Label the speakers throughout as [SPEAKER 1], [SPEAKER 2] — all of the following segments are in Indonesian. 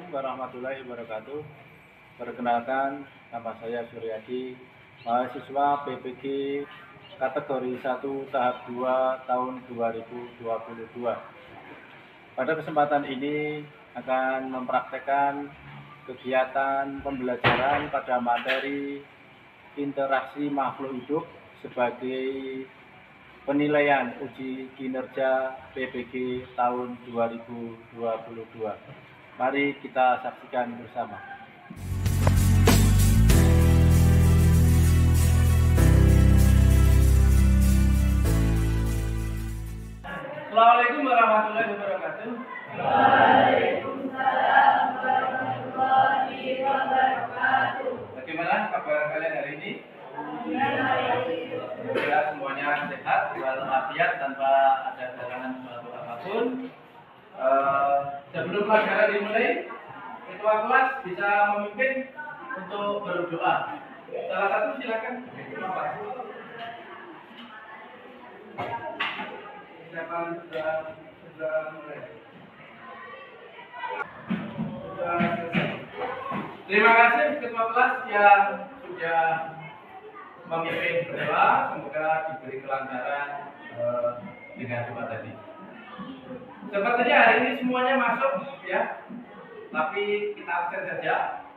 [SPEAKER 1] warahmatullahi wabarakatuh. Perkenalkan, nama saya Suryadi, mahasiswa PPG kategori 1 tahap 2 tahun 2022. Pada kesempatan ini akan mempraktekkan kegiatan pembelajaran pada materi interaksi makhluk hidup sebagai penilaian uji kinerja PPG tahun 2022. Mari kita saksikan bersama.
[SPEAKER 2] Assalamualaikum warahmatullahi wabarakatuh.
[SPEAKER 3] Waalaikumsalam warahmatullahi wabarakatuh.
[SPEAKER 2] Bagaimana kabar kalian hari ini? Semoga semuanya sehat walafiat tanpa ada halangan suatu apapun. Sebelum pelajaran dimulai, ketua kelas bisa memimpin untuk berdoa. Salah satu silakan. Siapa sudah mulai? Terima kasih ketua kelas yang sudah memimpin berdoa, semoga diberi kelancaran dengan doa tadi. Sepertinya hari ini semuanya masuk ya, tapi kita absen saja.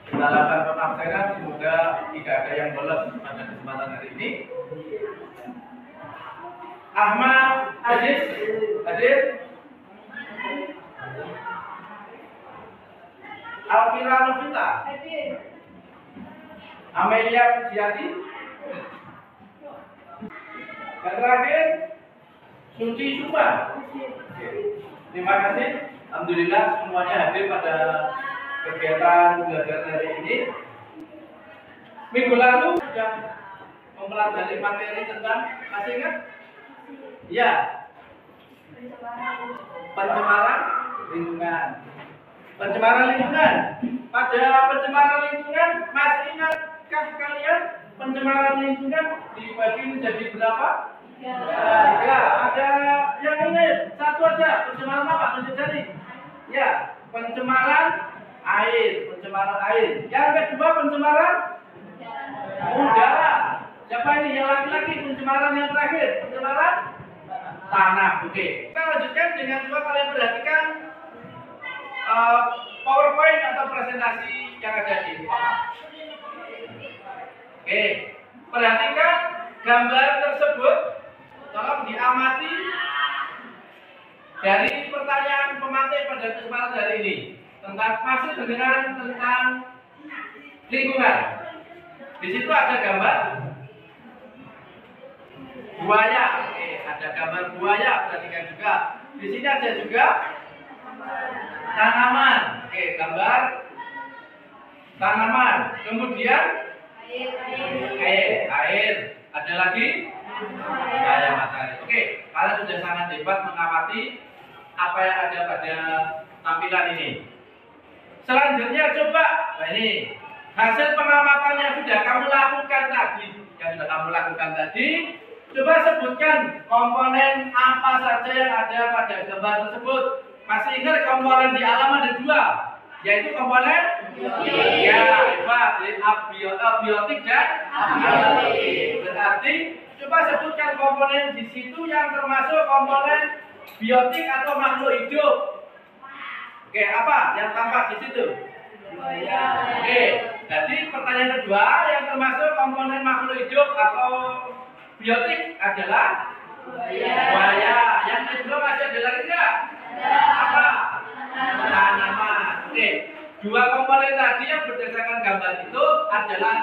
[SPEAKER 2] Kita lakukan penabsenan, semoga tidak ada yang bolos pada kesempatan hari ini. Ahmad Aziz hadir. Alvira Novita hadir. Amelia Pujiati. Dan terakhir Suci Suma. Terima kasih. Alhamdulillah semuanya hadir pada kegiatan belajar hari ini. Minggu lalu sudah mempelajari materi tentang masih ingat? Ya. Pencemaran lingkungan. Pencemaran lingkungan. Pada pencemaran lingkungan masih ingatkah kalian pencemaran lingkungan dibagi menjadi berapa? Ya, ada yang ini satu aja. Pencemaran apa? Tunjuk jari. Ya, pencemaran air, pencemaran air. Yang kedua pencemaran udara. Siapa ini yang laki-laki? Pencemaran yang terakhir, pencemaran tanah. Oke. Kita lanjutkan dengan coba kalian perhatikan PowerPoint atau presentasi yang ada di papan. Oke, perhatikan gambar tersebut. Tolong diamati dari pertanyaan pemateri pada kesempatan hari ini masih dengan tentang lingkungan. Di situ ada gambar buaya. Oke, ada gambar buaya. Perhatikan juga. Di sini ada juga tanaman. Oke, gambar tanaman. Kemudian air. Ada lagi cahaya matahari. Oke, kalian sudah sangat hebat mengamati apa yang ada pada tampilan ini. Selanjutnya coba, nah ini hasil pengamatan yang sudah kamu lakukan tadi. Coba sebutkan komponen apa saja yang ada pada gambar tersebut. Masih ingat komponen di alam ada dua, yaitu komponen ya, hebat, abiotik dan abiotik. Berarti coba sebutkan komponen di situ yang termasuk komponen biotik atau makhluk hidup. Oke, apa yang tampak di situ? Oke, jadi pertanyaan kedua yang termasuk komponen makhluk hidup atau biotik adalah buaya. Yang kedua masih ada lagi nggak? Apa? Tanaman. Oke, dua komponen tadi yang berdasarkan gambar itu adalah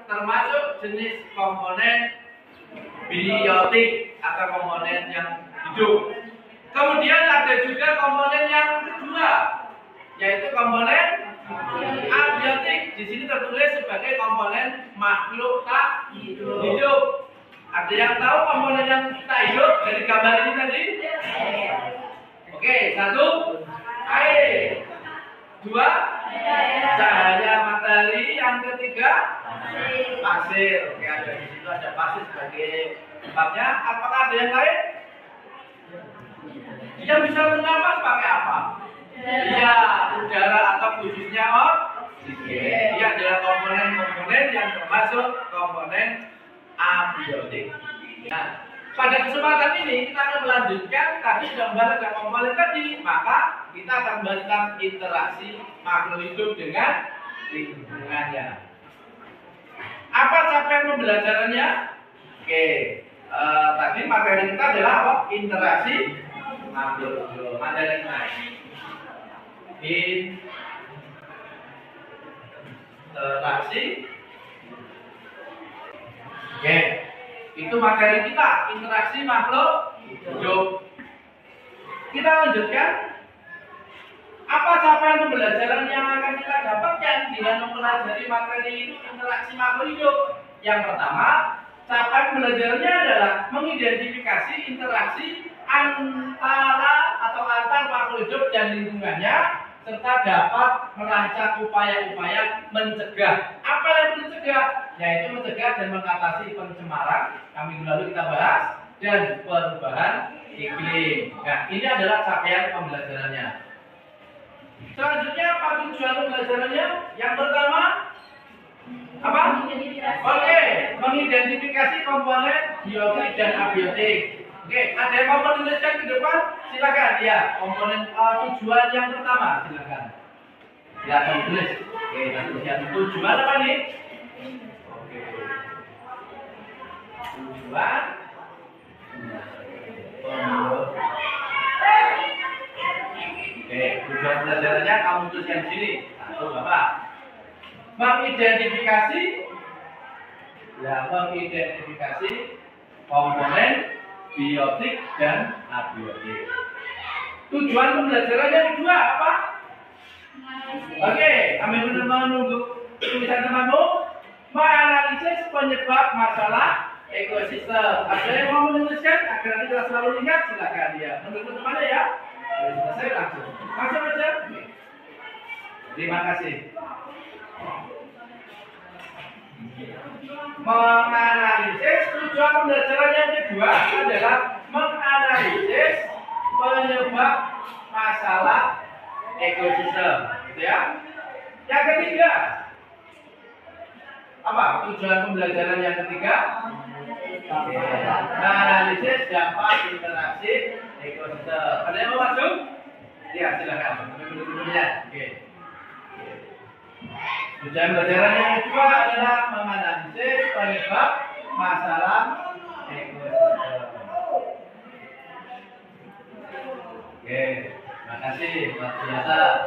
[SPEAKER 2] termasuk jenis komponen biotik atau komponen yang hidup. Kemudian ada juga komponen yang kedua, yaitu komponen abiotik. Di sini tertulis sebagai komponen makhluk tak hidup. Ada yang tahu komponen yang tak hidup dari gambar ini tadi? Oke, satu air, dua cahaya matahari, yang ketiga pasir. Oke, ada di situ ada pasir sebagai tempatnya. Apakah ada yang lain? Dia bisa bernapas pakai apa? Iya, udara atau khususnya oksigen. Dia adalah komponen-komponen yang termasuk komponen abiotik. Nah, pada kesempatan ini kita akan melanjutkan tadi sudah membahas ada komponen tadi, maka kita akan membahas tentang interaksi makhluk hidup dengan lingkungannya. Apa capaian pembelajarannya? Oke, tadi materi kita adalah apa? Interaksi makhluk hidup. Materi kita. Interaksi. Oke, itu materi kita, interaksi makhluk hidup. Kita lanjutkan. Apa capaian pembelajaran yang akan kita dapatkan dengan mempelajari materi interaksi makhluk hidup? Yang pertama, capaian pembelajarannya adalah mengidentifikasi interaksi antara atau antar makhluk hidup dan lingkungannya, serta dapat merancang upaya-upaya mencegah. Apa yang mencegah? Yaitu mencegah dan mengatasi pencemaran. Minggu lalu kita bahas, dan perubahan iklim. Nah, ini adalah capaian pembelajarannya. Selanjutnya apa tujuan pembelajarannya? Yang pertama apa? Oke, mengidentifikasi komponen biotik dan abiotik. Oke, ada yang mau menuliskan ke depan? Silakan ya. Komponen tujuan yang pertama, silakan. Silakan tulis. Oke, tujuan tujuan apa nih? Oke. Tujuan. Oke, tujuan pelajarannya kamu tuliskan di sini. Satu, Bapak. Mengidentifikasi komponen biotik dan abiotik. Tujuan pembelajaran yang kedua apa? Oke, kami menunggu tulisan temanmu. Menganalisis penyebab masalah ekosistem. Ada yang mau menuliskan agar nanti kita selalu ingat? Silakan ya. Menunggu temannya ya. Selesai langsung. Langsung aja. Terima kasih. Menganalisis, tujuan pembelajaran yang kedua adalah menganalisis penyebab masalah ekosistem, gitu ya. Yang ketiga, apa tujuan pembelajaran yang ketiga? Menganalisis dampak interaksi ekosistem. Ada yang mau masuk? Ya, silakan. Oke. Tujuan pelajaran yang kedua adalah menganalisis penyebab masalah ekosistem. Oke, terima kasih, luar biasa.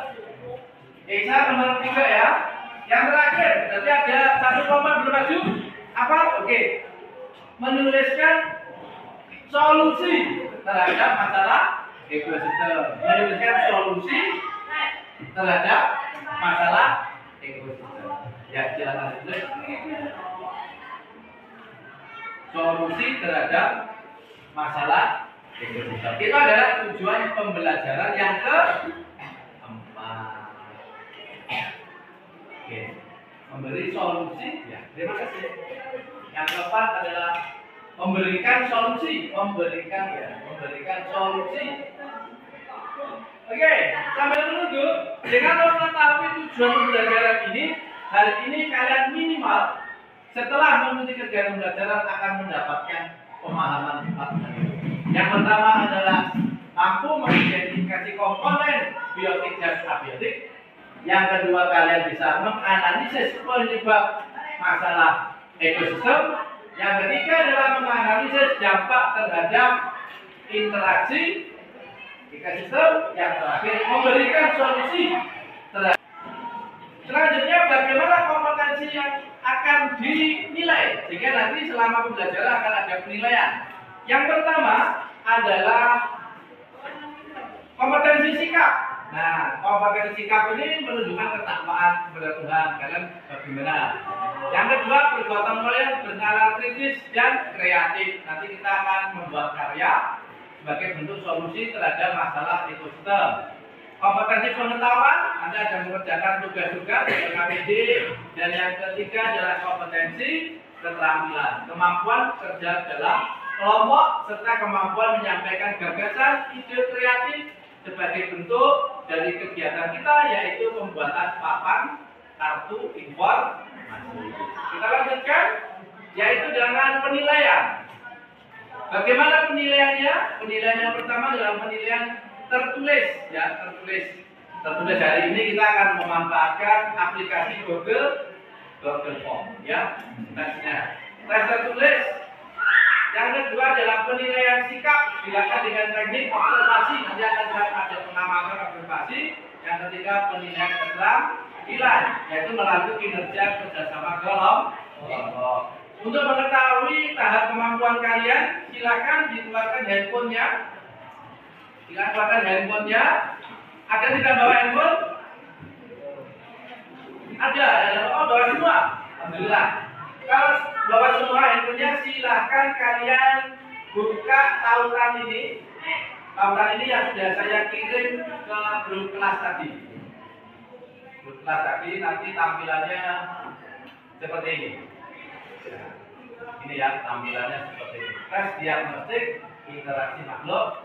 [SPEAKER 2] Isa nomor 3 ya. Yang terakhir, berarti ada satu kelompok bermaju. Apa? Oke. Menuliskan solusi terhadap masalah ekosistem. Menuliskan solusi terhadap masalah ekosistem. Ya, silakan tulis. Solusi terhadap masalah ekosistem. Itu adalah tujuan pembelajaran yang keempat. Oke. Memberi solusi. Ya, terima kasih. Yang keempat adalah memberikan solusi. Memberikan solusi. Oke, sambil menunggu, dengan mengetahui tujuan pembelajaran ini, hari ini kalian minimal setelah mengikuti kegiatan pembelajaran akan mendapatkan pemahaman 4 hal. Yang pertama adalah mampu mengidentifikasi komponen biotik dan abiotik. Yang kedua, kalian bisa menganalisis penyebab masalah ekosistem. Yang ketiga adalah menganalisis dampak terhadap interaksi ekosistem. Yang terakhir, memberikan solusi terhadap. Selanjutnya, bagaimana kompetensi yang akan dinilai sehingga nanti selama pembelajaran akan ada penilaian. Yang pertama adalah kompetensi sikap. Nah, kompetensi sikap ini menunjukkan ketakwaan kepada Tuhan. Kalian bagaimana? Yang kedua, perbuatan kalian bernalar kritis dan kreatif. Nanti kita akan membuat karya sebagai bentuk solusi terhadap masalah ekosistem. Kompetensi pengetahuan, Anda ada mengerjakan tugas-tugas KPD. Dan yang ketiga adalah kompetensi keterampilan, kemampuan kerja dalam kelompok serta kemampuan menyampaikan gagasan ide kreatif sebagai bentuk dari kegiatan kita yaitu pembuatan papan kartu informasi. Kita lanjutkan, yaitu dengan penilaian. Bagaimana penilaiannya? Penilaian yang pertama adalah penilaian tertulis, ya, tertulis. Tertulis hari ini kita akan memanfaatkan aplikasi Google Form, ya, tesnya. Tes tertulis. Yang kedua adalah penilaian sikap, dilakukan dengan teknik observasi. Nanti akan ada pengamatan observasi. Yang ketiga penilaian keterampilan, yaitu melalui kinerja kerjasama kelompok. Untuk mengetahui tahap kemampuan kalian, silakan dikeluarkan handphonenya. Silakan keluarkan handphonenya. Ada tidak bawa handphone? Ada. Oh, bawa semua. Alhamdulillah. Kalau bawa semua handphonenya, silahkan kalian buka tautan ini. Tautan ini yang sudah saya kirim ke grup kelas tadi. Grup kelas tadi nanti tampilannya seperti ini. Ini ya, tampilannya seperti ini. Tes diagnostik interaksi makhluk.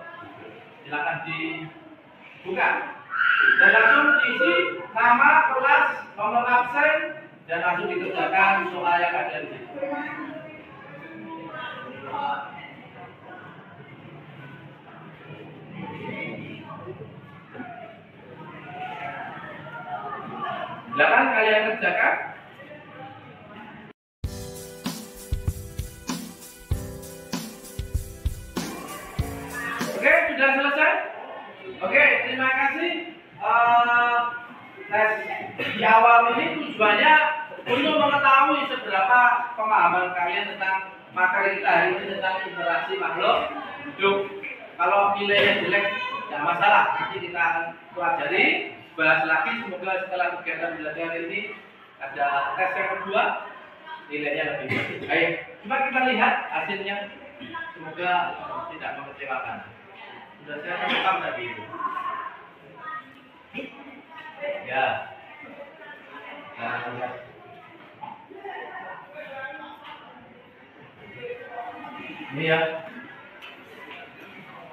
[SPEAKER 2] Silakan dibuka dan langsung diisi nama, kelas, nomor absen, dan langsung dikerjakan soal yang ada di situ. Silakan kalian kerjakan. Oke, sudah selesai. Oke, terima kasih. Tes di awal ini tujuannya untuk mengetahui seberapa pemahaman kalian tentang materi kita hari ini tentang interaksi makhluk hidup. Kalau nilainya jelek, tidak masalah. Nanti kita akan pelajari, bahas lagi. Semoga setelah kegiatan belajar ini ada tes yang kedua, nilainya lebih baik. Ayo, coba kita lihat hasilnya. Semoga tidak mengecewakan. Sudah saya rekam tadi itu. Ya. Nah, lihat. Ini ya.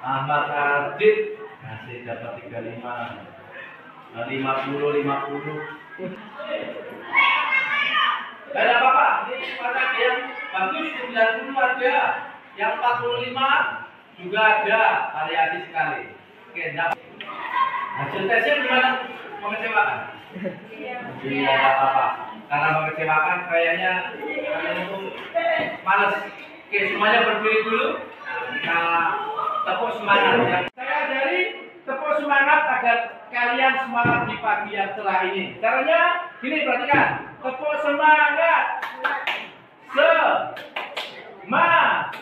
[SPEAKER 2] Ahmad Ardit masih dapat 35. 50. Tidak ada apa-apa. Ini pada yang bagus 90 ada, yang 45 juga ada, variasi sekali. Oke, hasil tesnya gimana? Mengecewakan? Tidak ada apa-apa. Karena mengecewakan kayaknya kalian itu malas. Oke, semuanya berdiri dulu. Kita tepuk semangat ya. Saya ajari tepuk semangat agar kalian semangat di pagi yang cerah ini. Caranya gini, perhatikan. Tepuk semangat. Semangat.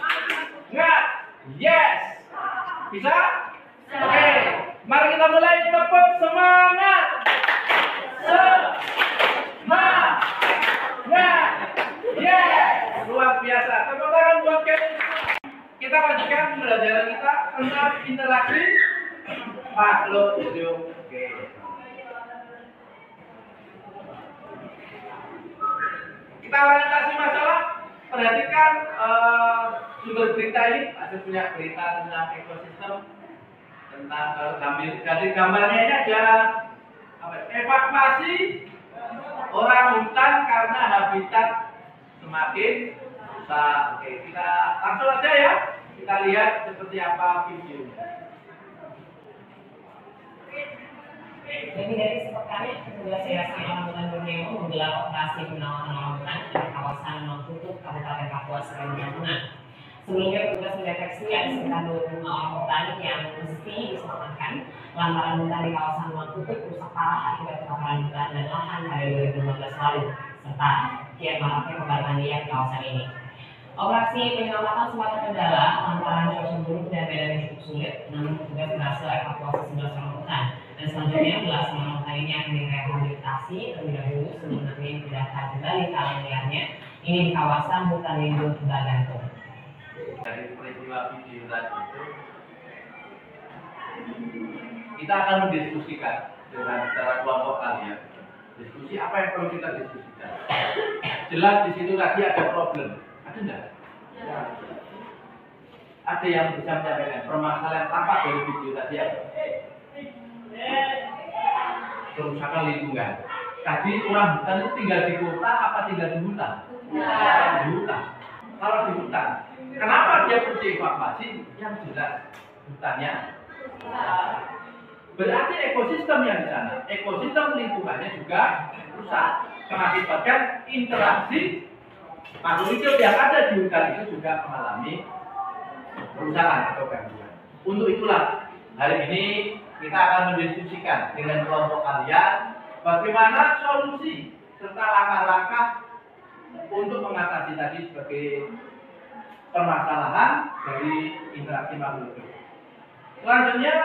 [SPEAKER 2] Yes. Bisa? Oke. Mari kita mulai. Tepuk semangat. Semangat. Yes. Luar biasa. Tepuk tangan buat kalian. Kita lanjutkan pembelajaran kita tentang interaksi makhluk hidup. Oke. Kita orientasi masalah. Perhatikan sumber berita ini. Ada punya berita tentang ekosistem, tentang dari gambarnya ini ada evakuasi orang hutan karena habitat semakin rusak. Oke, kita langsung aja ya. Kita lihat seperti apa videonya.
[SPEAKER 4] Jadi dari sepekan petugas Yayasan Alam Hutan Borneo menggelar operasi penanganan alam hutan di kawasan Mangkutuk, Kabupaten Kapuas, Kalimantan Tengah. Sebelumnya petugas mendeteksi ada sekitar 25 orang hutan yang mesti diselamatkan lantaran hutan di kawasan Mangkutuk rusak parah akibat kebakaran hutan dan lahan pada 2015 lalu, serta kian maraknya kebakaran liar di kawasan ini. Operasi penyelamatan sempat terkendala lantaran cuaca buruk dan medan yang cukup sulit, namun petugas berhasil evakuasi 11 orang hutan. Dan selanjutnya belasan orang hutan ini akan direhabilitasi terlebih dahulu sebelum nanti dipindahkan kembali ke alam liarnya. Ini di kawasan hutan lindung Bagantung.
[SPEAKER 2] Dari peristiwa video tadi itu, kita akan mendiskusikan dengan secara kelompok kalian. Diskusi apa yang perlu kita diskusikan? Jelas di situ tadi ada problem. Ada enggak? Ya. Ada yang bisa menyampaikan permasalahan tampak dari video tadi apa? kerusakan lingkungan. Tadi orang hutan itu tinggal di kota apa tinggal di hutan? Di hutan. Kalau di hutan, kenapa dia perlu dievakuasi? Yang jelas hutannya berarti ekosistem yang di sana, ekosistem lingkungannya juga rusak, mengakibatkan interaksi makhluk hidup yang ada di hutan itu juga mengalami kerusakan atau gangguan. Untuk itulah hari ini kita akan mendiskusikan dengan kelompok kalian bagaimana solusi serta langkah-langkah untuk mengatasi tadi sebagai permasalahan dari interaksi makhluk hidup. Selanjutnya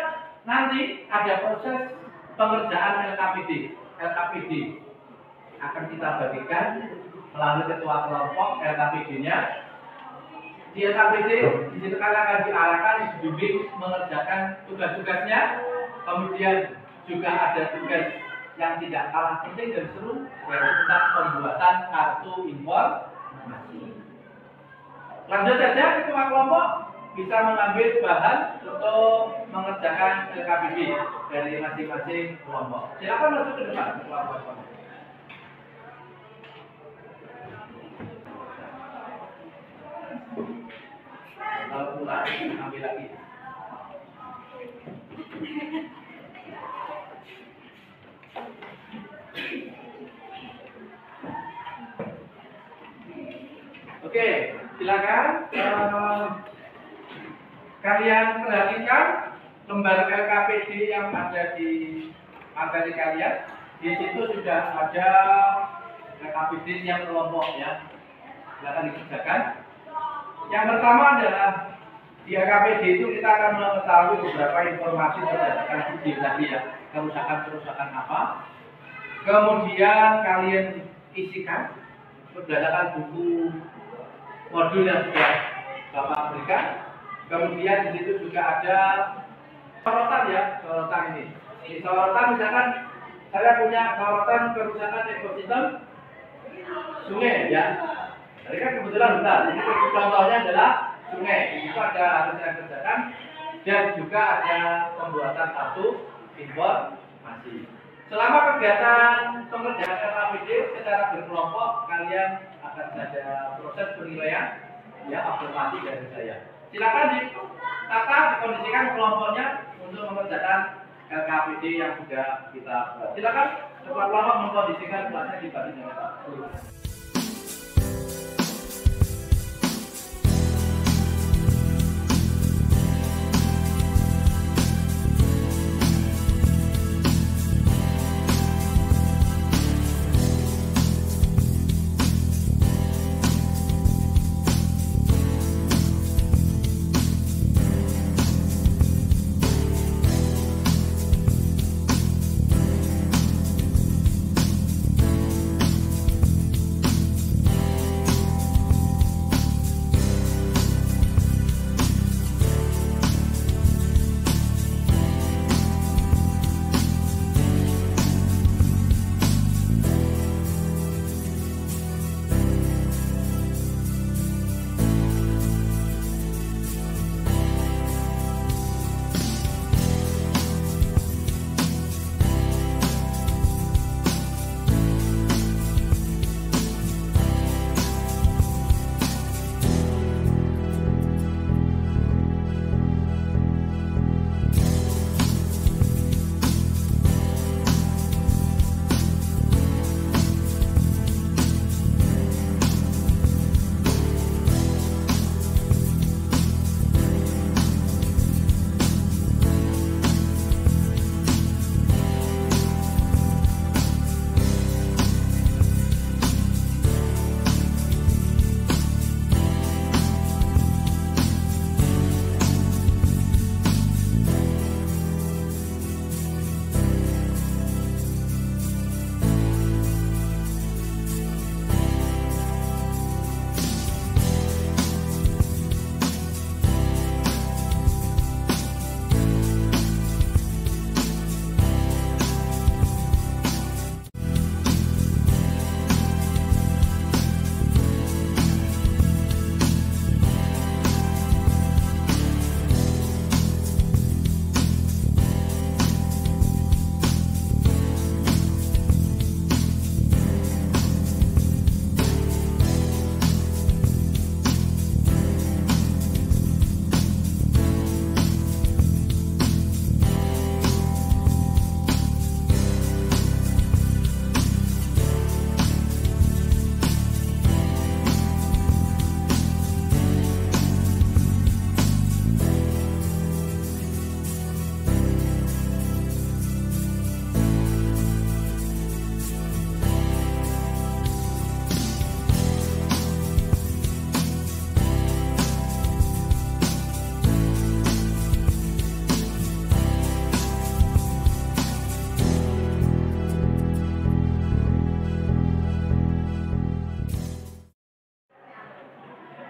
[SPEAKER 2] nanti ada proses pengerjaan LKPD akan kita bagikan melalui ketua kelompok LKPD-nya. Di LKPD di situ akan diarahkan, dibimbing mengerjakan tugas-tugasnya. Kemudian juga ada tugas yang tidak kalah penting dan seru, yaitu tentang pembuatan kartu informasi. Lanjut saja, ketua kelompok bisa mengambil bahan untuk mengerjakan LKPD dari masing-masing kelompok. Silakan masuk ke depan, ketua kelompok. Kalau pulang, ambil lagi. Oke, silakan. Kalian perhatikan lembar LKPD yang ada di materi kalian. Di situ sudah ada LKPD yang kelompok ya. Silakan dikerjakan. Yang pertama adalah di LKPD itu kita akan mengetahui beberapa informasi berdasarkan video tadi ya, kerusakan apa. Kemudian kalian isikan berdasarkan buku modul yang sudah Bapak berikan. Kemudian di situ juga ada sorotan ya, sorotan ini. Di sorotan misalkan saya punya sorotan kerusakan ekosistem sungai ya. Jadi kan kebetulan benar. Ini contohnya adalah sungai. Itu ada harus saya kerjakan dan juga ada pembuatan kartu informasi. Selama kegiatan pengerjaan LKPD secara berkelompok, kalian akan ada proses penilaian ya, observasi dari saya. Silakan ditata, dikondisikan kelompoknya untuk mengerjakan LKPD yang sudah kita buat. Silakan ketua kelompok mengkondisikan kelasnya dibanding dengan Pak.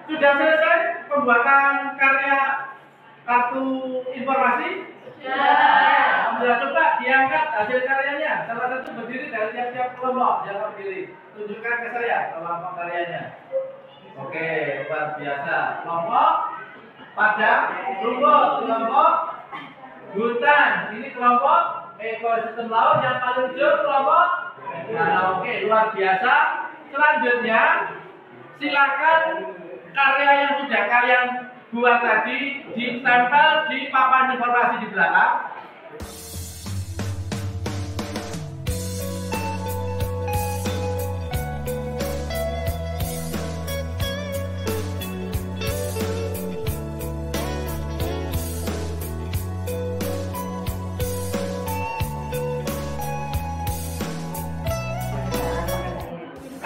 [SPEAKER 2] Sudah selesai pembuatan karya kartu informasi? Sudah, coba diangkat hasil karyanya. Salah satu berdiri dari tiap-tiap kelompok yang terdiri. Tunjukkan ke saya kelompok karyanya. Oke, luar biasa. Kelompok padang, kelompok hutan. Ini kelompok ekosistem laut, yang paling ujung kelompok. Nah, oke, luar biasa. Selanjutnya, silakan karya yang sudah kalian buat tadi ditempel di papan informasi di belakang.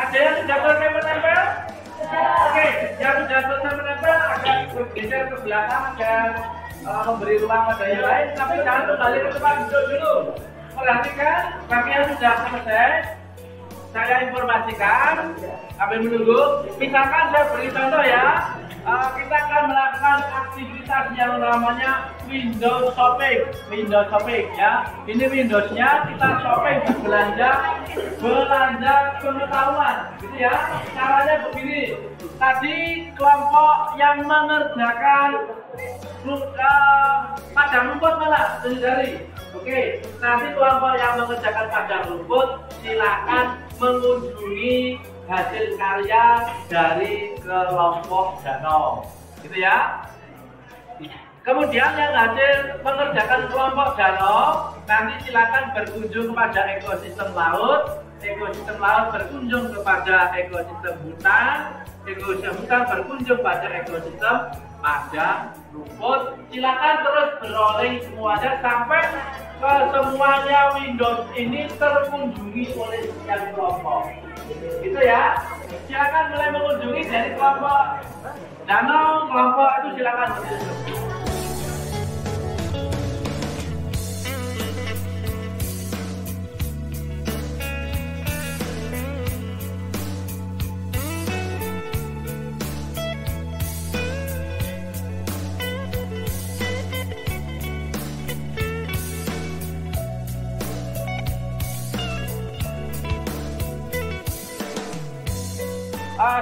[SPEAKER 2] Ada yang sudah selesai menempel? Oke, yang sudah selesai menempel akan bergeser ke belakang dan memberi ruang pada yang lain, tapi jangan kembali ke tempat duduk dulu. Perhatikan, bagi yang sudah selesai, saya informasikan sambil menunggu. Misalkan saya beri contoh ya, kita akan melakukan aktivitas yang namanya Windows shopping ya. Ini Windowsnya, kita shopping, belanja pengetahuan gitu ya. Caranya begini, tadi kelompok yang mengerjakan padang rumput malah dari. Oke, nanti kelompok yang mengerjakan padang rumput silakan mengunjungi hasil karya dari kelompok danau, gitu ya. Kemudian yang hasil mengerjakan kelompok danau nanti silakan berkunjung kepada ekosistem laut berkunjung kepada ekosistem hutan berkunjung pada ekosistem padang rumput. Silakan terus beroleh semuanya sampai ke semuanya Windows ini terkunjungi oleh sekian kelompok. Gitu ya. Silakan mulai mengunjungi dari kelompok danau, kelompok itu silakan berkunjung.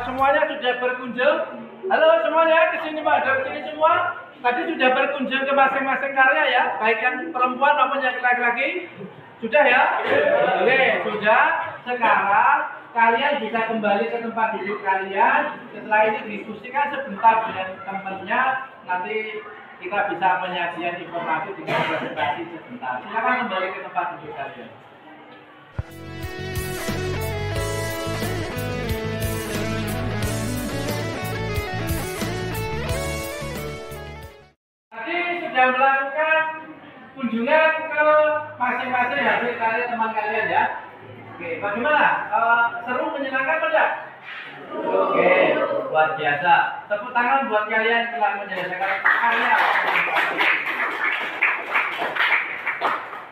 [SPEAKER 2] Semuanya sudah berkunjung. Halo semuanya, kesini Pak, dari sini semua. Tadi sudah berkunjung ke masing-masing karya ya, baik yang perempuan maupun yang laki-laki. Sudah ya? Oke, sudah. Sekarang kalian bisa kembali ke tempat duduk kalian. Setelah ini diskusikan sebentar dengan temannya. Nanti kita bisa menyajikan informasi dengan presentasi sebentar. Silakan kembali ke tempat duduk kalian. Sudah melakukan kunjungan ke masing-masing hasil karya teman kalian ya. Oke, bagaimana? Seru, menyenangkan tidak? Oke, luar biasa. Tepuk tangan buat kalian telah menyelesaikan karya.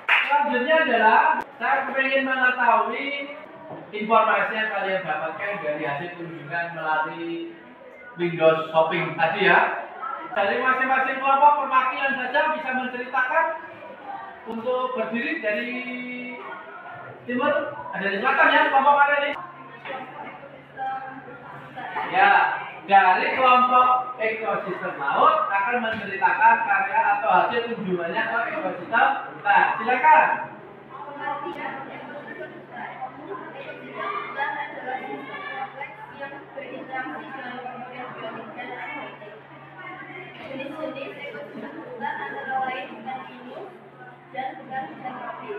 [SPEAKER 2] Selanjutnya adalah saya ingin mengetahui informasi yang kalian dapatkan dari hasil kunjungan melalui Windows Shopping tadi ya. Dari masing-masing kelompok perwakilan saja bisa menceritakan untuk berdiri dari timur, ada di selatan ya, kelompok mana ini? Ya, dari kelompok ekosistem laut akan menceritakan karya atau hasil kunjungannya ke ekosistem hutan. Silakan.
[SPEAKER 3] Jenis-jenis ekosistem hutan antara lain hutan pinus dan hutan tropis.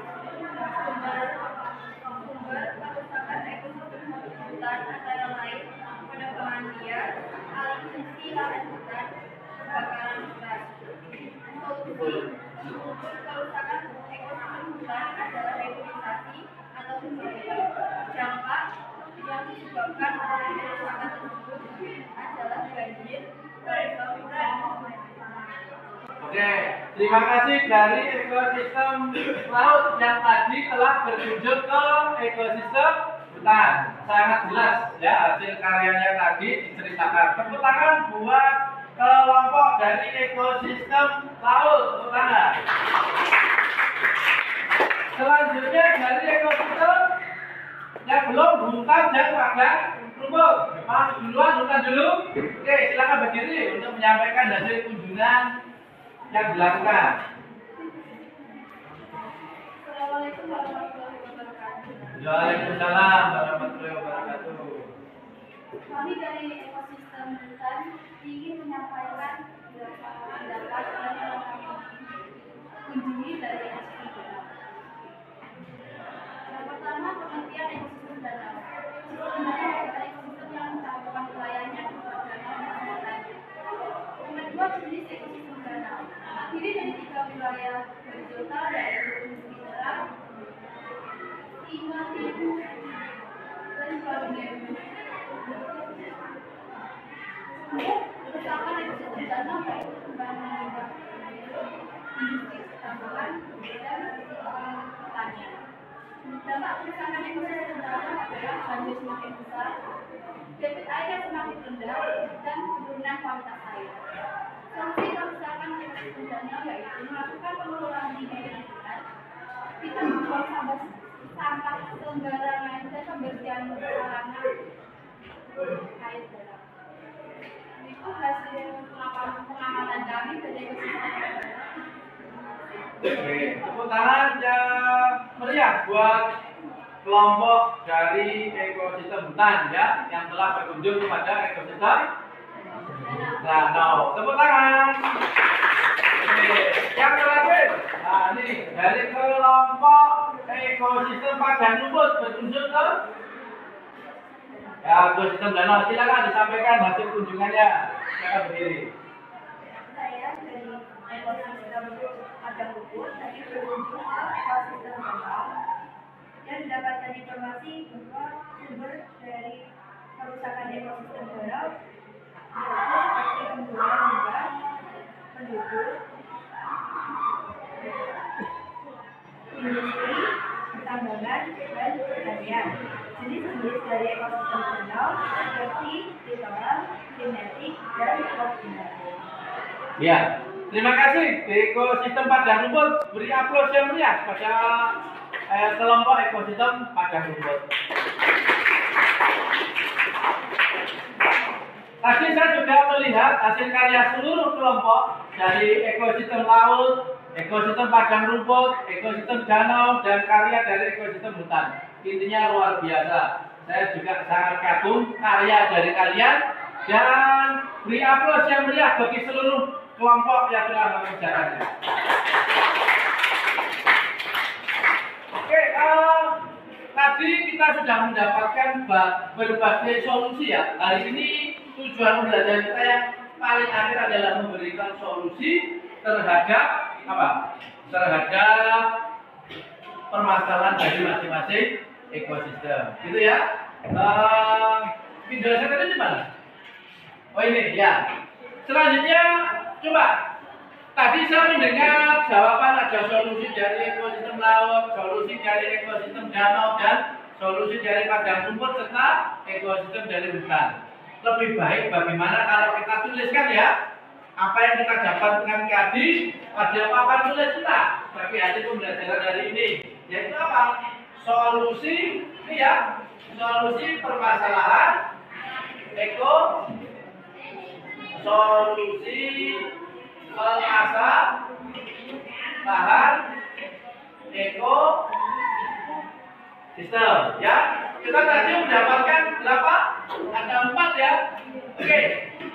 [SPEAKER 3] Sumber kerusakan ekosistem hutan antara lain penebangan liar, alih fungsi lahan hutan, kebakaran hutan. Sumber kerusakan ekosistem hutan adalah reforestasi atau kebakaran. Dampak yang disebabkan oleh kerusakan tersebut adalah banjir.
[SPEAKER 2] Oke, terima kasih dari ekosistem laut yang tadi telah berkunjung ke ekosistem hutan. Sangat jelas ya hasil karyanya tadi diceritakan. Tepuk tangan buat kelompok dari ekosistem laut. Tepuk tangan. Selanjutnya dari ekosistem yang belum hutan dan padang rumput. Mas duluan, hutan dulu. Oke, silakan berdiri untuk menyampaikan hasil kunjungan yang dilakukan.
[SPEAKER 3] Assalamualaikum warahmatullahi wabarakatuh.
[SPEAKER 2] Waalaikumsalam warahmatullahi wabarakatuh.
[SPEAKER 3] Kami dari ekosistem hutan ingin menyampaikan beberapa pendapat yang telah kami kunjungi dari ekosistem danau. Yang pertama, pengertian ekosistem danau. Ekosistem danau adalah ekosistem yang mencakup wilayahnya berupa danau dan lautan. Yang kedua, jenis ekosistem danau terdiri dari 3 wilayah horizontal yaitu fungsi darat, ibu, dan Borneo. Kerusakan ekosistem danau yaitu pembangunan limbah industri pertambangan dan pertanian. Dampak kerusakan ekosistem danau adalah banjir semakin besar, debit air yang semakin rendah, dan penurunan kualitas air. Solusi kerusakan ekosistem danau yaitu melakukan pengelolaan limbah lingkungan, tidak membuang sampah sembarangan dan pembersihan saluran air danau. Itu hasil pengamatan kami dari ekosistem danau.
[SPEAKER 2] Oke, tepuk tangan yang meriah buat kelompok dari ekosistem hutan ya yang telah berkunjung kepada ekosistem danau. Tepuk tangan. Oke, yang terakhir, nah ini dari kelompok ekosistem padang rumput berkunjung ke ekosistem danau. Silakan disampaikan hasil kunjungannya. Silakan berdiri.
[SPEAKER 3] Saya dari ekosistem padang rumput tadi berkunjung ke ekosistem danau dan mendapatkan informasi bahwa sumber dari kerusakan ekosistem danau yaitu seperti pembuangan limbah, penduduk, industri, pertambangan, dan pertanian. Jenis-jenis dari ekosistem danau seperti litoral, genetik, dan koordinasi.
[SPEAKER 2] Ya, terima kasih ekosistem padang rumput. Beri aplaus yang meriah pada kelompok ekosistem padang rumput. Tadi saya juga melihat hasil karya seluruh kelompok dari ekosistem laut, ekosistem padang rumput, ekosistem danau, dan karya dari ekosistem hutan. Intinya luar biasa. Saya juga sangat kagum karya dari kalian dan beri aplaus yang meriah bagi seluruh kelompok yang telah mengerjakannya. Oke, tadi kita sudah mendapatkan berbagai solusi ya. Hari ini tujuan pembelajaran kita yang paling akhir adalah memberikan solusi terhadap apa? Terhadap permasalahan dari masing-masing ekosistem. Gitu ya. Penjelasan tadi di mana? Oh ini ya. Selanjutnya coba. Tadi saya mendengar jawaban ada solusi dari ekosistem laut, solusi dari ekosistem danau, dan solusi dari padang rumput serta ekosistem dari hutan. Lebih baik bagaimana kalau kita tuliskan ya apa yang kita dapatkan tadi pada papan tulis kita sebagai hasil pembelajaran hari ini, yaitu apa? Solusi ini ya, solusi permasalahan solusi permasalahan ekosistem ya. Kita tadi mendapatkan berapa? Ada 4 ya. Oke.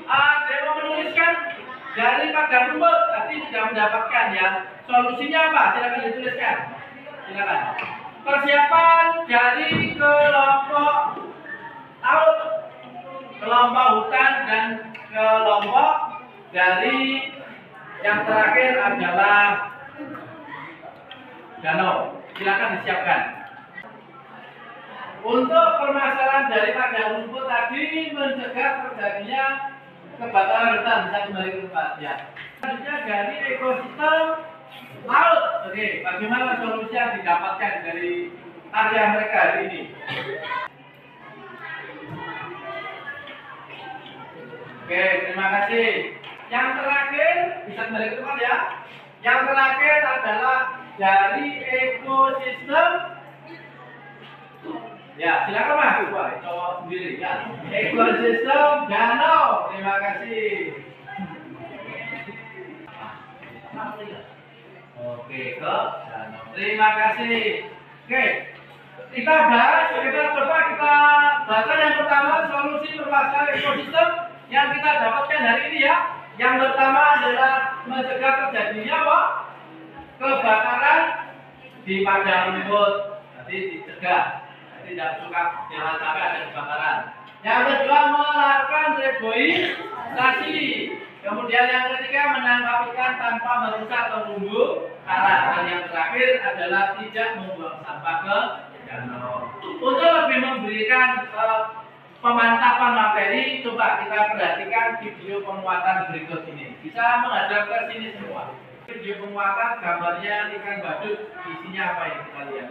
[SPEAKER 2] Ada yang mau menuliskan dari padang rumput tadi sudah mendapatkan ya. Solusinya apa? Silakan dituliskan. Silakan. Persiapan dari kelompok laut, kelompok hutan, dan kelompok dari yang terakhir adalah danau. Silakan disiapkan. Untuk permasalahan dari padang rumput tadi mencegah terjadinya kebakaran hutan, bisa kembali ke tempat ya. Selanjutnya dari ekosistem laut. Oke, bagaimana solusi yang didapatkan dari karya mereka hari ini? Oke, terima kasih. Yang terakhir bisa kembali ke tempat ya. Yang terakhir adalah dari ekosistem. Ya, silakan Mas. Wah, cowok sendiri ya. Ekosistem danau. Terima kasih. Oke, ke danau. Terima kasih. Oke, kita coba kita baca yang pertama solusi permasalahan ekosistem yang kita dapatkan hari ini ya. Yang pertama adalah mencegah terjadinya apa? Kebakaran di padang rumput. Nanti dicegah. Tidak suka jangan sampai ada kebakaran. Yang kedua melakukan reboisasi. Kemudian yang ketiga menangkap ikan tanpa merusak atau membunuh karang. Dan yang terakhir adalah tidak membuang sampah ke danau. Untuk lebih memberikan pemantapan materi, coba kita perhatikan video penguatan berikut ini. Bisa menghadap ke sini semua. Video penguatan gambarnya ikan badut, isinya apa yang kita lihat?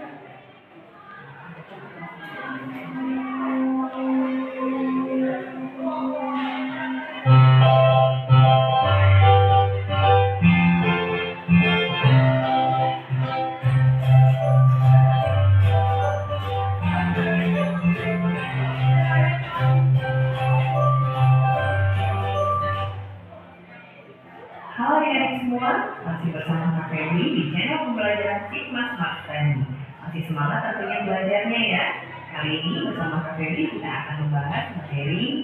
[SPEAKER 4] Halo adik-adik semua, masih bersama Kak Feby di channel pembelajaran Sigmas Mas Tani. Masih semangat tentunya belajarnya ya. Kali ini bersama Kak Feby kita akan membahas materi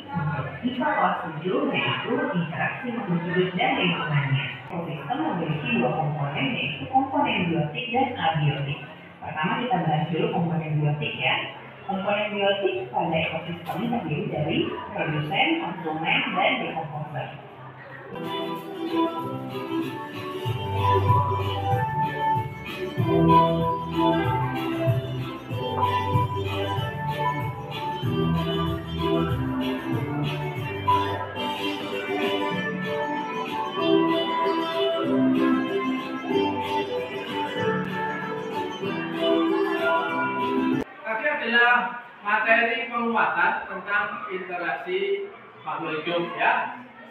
[SPEAKER 4] IPA kelas 7 yaitu interaksi makhluk hidup dan lingkungannya. Ekosistem memiliki dua komponen yaitu komponen biotik dan abiotik. Pertama kita bahas dulu komponen biotik ya. Komponen biotik pada ekosistem terdiri dari produsen, konsumen, dan dekomposer.
[SPEAKER 2] Tadi adalah materi penguatan tentang interaksi makhluk hidup ya.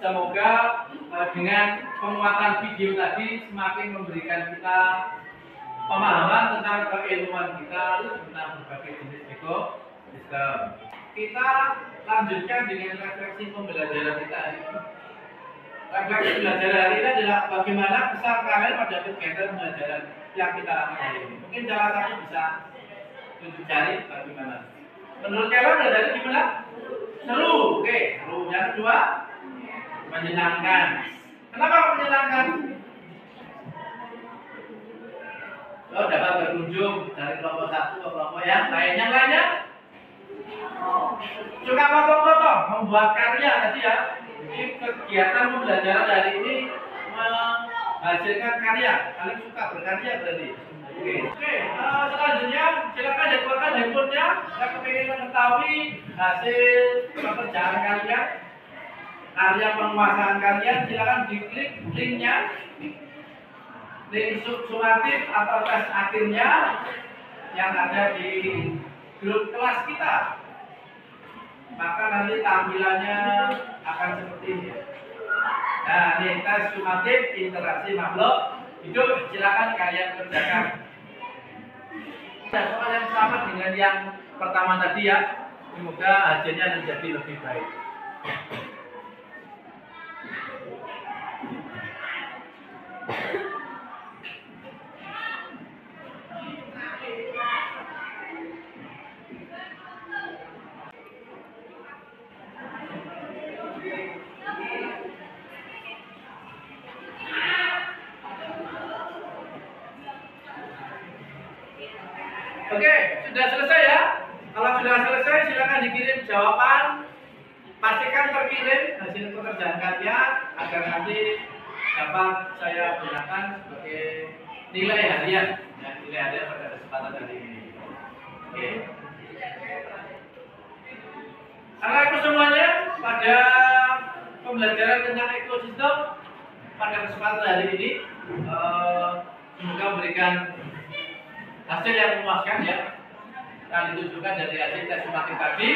[SPEAKER 2] Semoga dengan penguatan video tadi semakin memberikan kita pemahaman tentang keilmuan kita tentang berbagai jenis ekosistem. Kita lanjutkan dengan refleksi pembelajaran kita hari ini. Refleksi pembelajaran hari ini adalah bagaimana kesan kalian pada kegiatan pembelajaran yang kita lakukan hari ini. Mungkin salah satu bisa tunjuk cari bagaimana. Menurut kalian belajar gimana? Seru, oke. Seru. Yang kedua, menyenangkan. Kenapa menyenangkan? Oh, dapat berkunjung dari kelompok satu ke kelompok yang lainnya. Suka potong-potong, membuat karya tadi ya. Jadi kegiatan pembelajaran hari ini menghasilkan karya. Kalian suka berkarya berarti. Oke, selanjutnya silakan dikeluarkan handphonenya. Saya ingin mengetahui hasil pekerjaan kalian, karya penguasaan kalian. Silakan diklik linknya, link sumatif atau tes akhirnya yang ada di grup kelas kita. Maka nanti tampilannya akan seperti ini. Nah, ini tes sumatif interaksi makhluk hidup. Silakan kalian kerjakan. Soal yang sama dengan yang pertama tadi ya. Semoga hasilnya menjadi lebih baik. Oke, sudah selesai ya. Kalau sudah selesai, silakan dikirim jawaban. Pastikan terkirim hasil pekerjaan kalian agar nanti dapat saya gunakan sebagai nilai harian. Ya, nilai harian pada kesempatan hari ini. Oke. Karena itu semuanya pada pembelajaran tentang ekosistem pada kesempatan hari ini semoga memberikan hasil yang memuaskan ya. Dan ditunjukkan dari hasil tes sumatif tadi.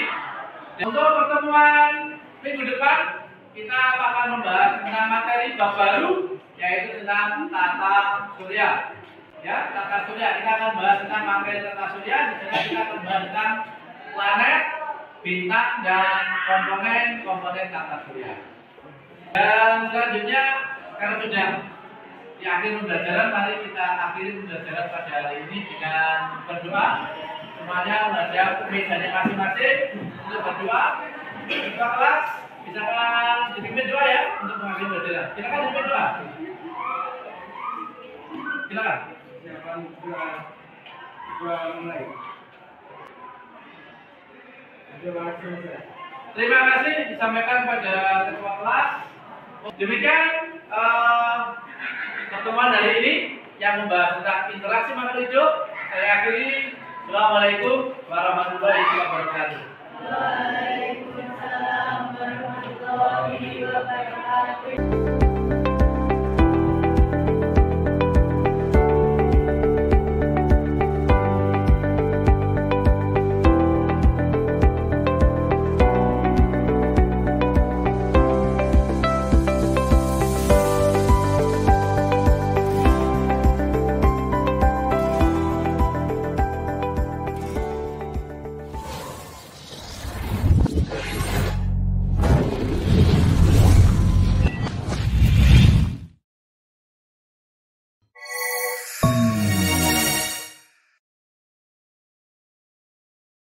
[SPEAKER 2] Dan untuk pertemuan minggu depan kita akan membahas tentang materi bab baru, yaitu tentang tata surya. Ya, tata surya. Kita akan bahas tentang materi tata surya. Di sana kita akan bahas tentang planet, bintang, dan komponen tata surya. Dan selanjutnya, karena sudah di akhir pembelajaran, mari kita akhiri pembelajaran pada hari ini dengan berdoa. Semuanya menghadap mejanya masing-masing untuk berdoa. Ketua kelas, misalkan dipimpin doa ya untuk mengakhiri pembelajaran. Silakan dipimpin doa. Silakan.
[SPEAKER 1] Silakan doa mulai.
[SPEAKER 2] Terima kasih disampaikan pada ketua kelas. Demikian pertemuan hari ini yang membahas tentang interaksi makhluk hidup. Saya akhiri. Assalamualaikum warahmatullahi wabarakatuh.
[SPEAKER 3] Waalaikumsalam warahmatullahi wabarakatuh.